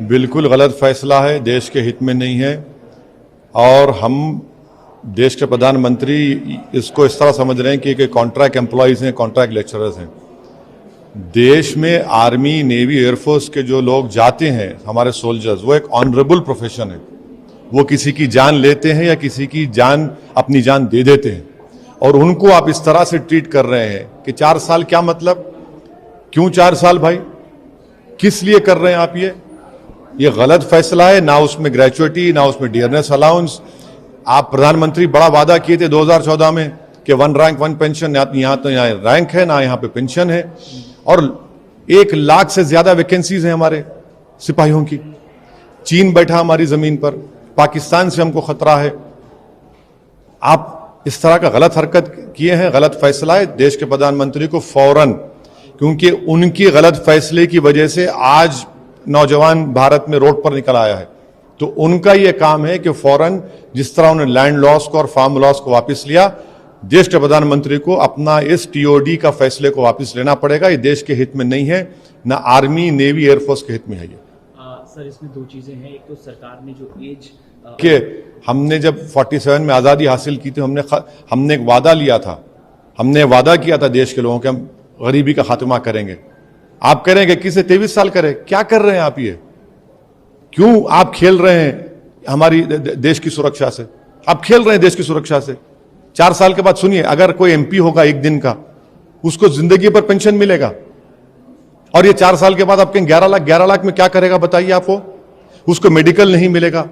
बिल्कुल गलत फैसला है, देश के हित में नहीं है। और हम देश के प्रधानमंत्री इसको इस तरह समझ रहे हैं कि कॉन्ट्रैक्ट एम्प्लॉयज़ हैं, कॉन्ट्रैक्ट लेक्चरर्स हैं। देश में आर्मी, नेवी, एयरफोर्स के जो लोग जाते हैं, हमारे सोल्जर्स, वो एक ऑनरेबल प्रोफेशन है। वो किसी की जान लेते हैं या किसी की जान, अपनी जान दे देते हैं, और उनको आप इस तरह से ट्रीट कर रहे हैं कि 4 साल क्या मतलब? क्यों 4 साल भाई? किस लिए कर रहे हैं आप ये गलत फैसला है। ना उसमें ग्रेचुइटी, ना उसमें डियरनेस अलाउंस। आप प्रधानमंत्री बड़ा वादा किए थे 2014 में कि 1 रैंक 1 पेंशन, यहाँ तो यहाँ रैंक है ना यहाँ पे पेंशन है, और 1 लाख से ज्यादा वैकेंसीज हैं हमारे सिपाहियों की। चीन बैठा हमारी जमीन पर, पाकिस्तान से हमको खतरा है। आप इस तरह का गलत हरकत किए हैं, गलत फैसला है। देश के प्रधानमंत्री को फौरन, क्योंकि उनकी गलत फैसले की वजह से आज नौजवान भारत में रोड पर निकल आया है, तो उनका यह काम है कि फौरन, जिस तरह उन्होंने लैंड लॉस को और फार्म लॉस को वापस लिया, देश के प्रधानमंत्री को अपना इस टीओडी का फैसले को वापस लेना पड़ेगा। ये देश के हित में नहीं है, ना आर्मी, नेवी, एयरफोर्स के हित में है ये। सर, इसमें 2 चीजें हैं। एक तो सरकार ने जो एज कि हमने जब 47 में आज़ादी हासिल की थी, हमने एक वादा लिया था, हमने वादा किया था देश के लोगों के, हम गरीबी का खात्मा करेंगे। आप कह रहे हैं कि किसे 23 साल करे? क्या कर रहे हैं आप? ये क्यों आप खेल रहे हैं हमारी देश की सुरक्षा से? आप खेल रहे हैं देश की सुरक्षा से। 4 साल के बाद सुनिए, अगर कोई एमपी होगा 1 दिन का, उसको जिंदगी पर पेंशन मिलेगा, और ये 4 साल के बाद आपके 11 लाख में क्या करेगा बताइए आपको? उसको मेडिकल नहीं मिलेगा।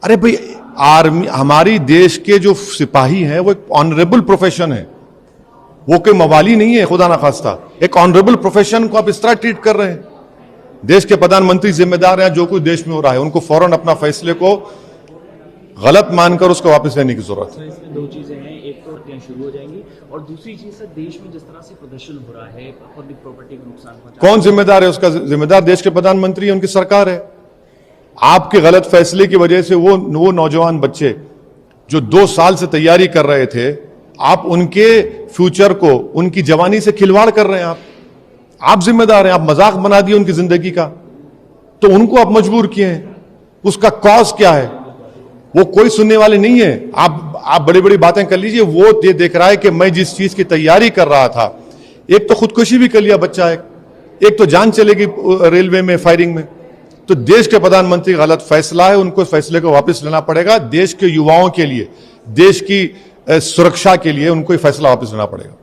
अरे भाई, आर्मी, हमारी देश के जो सिपाही हैं वो एक ऑनरेबल प्रोफेशन है, वो कोई मवाली नहीं है खुदा ना खास्ता। एक ऑनरेबल प्रोफेशन को आप इस तरह ट्रीट कर रहे हैं। देश के प्रधानमंत्री जिम्मेदार हैं जो कुछ देश में हो रहा है, उनको फौरन अपना फैसले को गलत मानकर उसको वापस लेने की जरूरत है। इसमें 2 चीजें हैं। एक तो शुरू हो जाएंगी, और दूसरी चीज सर, देश में जिस तरह से प्रदर्शन हो रहा है, पब्लिक प्रॉपर्टी को नुकसान पहुंचा, कौन जिम्मेदार है? उसका जिम्मेदार देश के प्रधानमंत्री है, उनकी सरकार है। आपके गलत फैसले की वजह से वो नौजवान बच्चे जो 2 साल से तैयारी कर रहे थे, आप उनके फ्यूचर को, उनकी जवानी से खिलवाड़ कर रहे हैं। आप जिम्मेदार हैं। आप मजाक बना दिए उनकी जिंदगी का, तो उनको आप मजबूर किए हैं। उसका कॉज क्या है? वो कोई सुनने वाले नहीं है। आप बड़ी बड़ी बातें कर लीजिए, वो ये देख रहा है कि मैं जिस चीज की तैयारी कर रहा था, एक तो खुदकुशी भी कर लिया बच्चा, एक तो जान चलेगी रेलवे में फायरिंग में। तो देश के प्रधानमंत्री गलत फैसला है, उनको फैसले को वापस लेना पड़ेगा। देश के युवाओं के लिए, देश की सुरक्षा के लिए उनको फैसला वापस लेना पड़ेगा।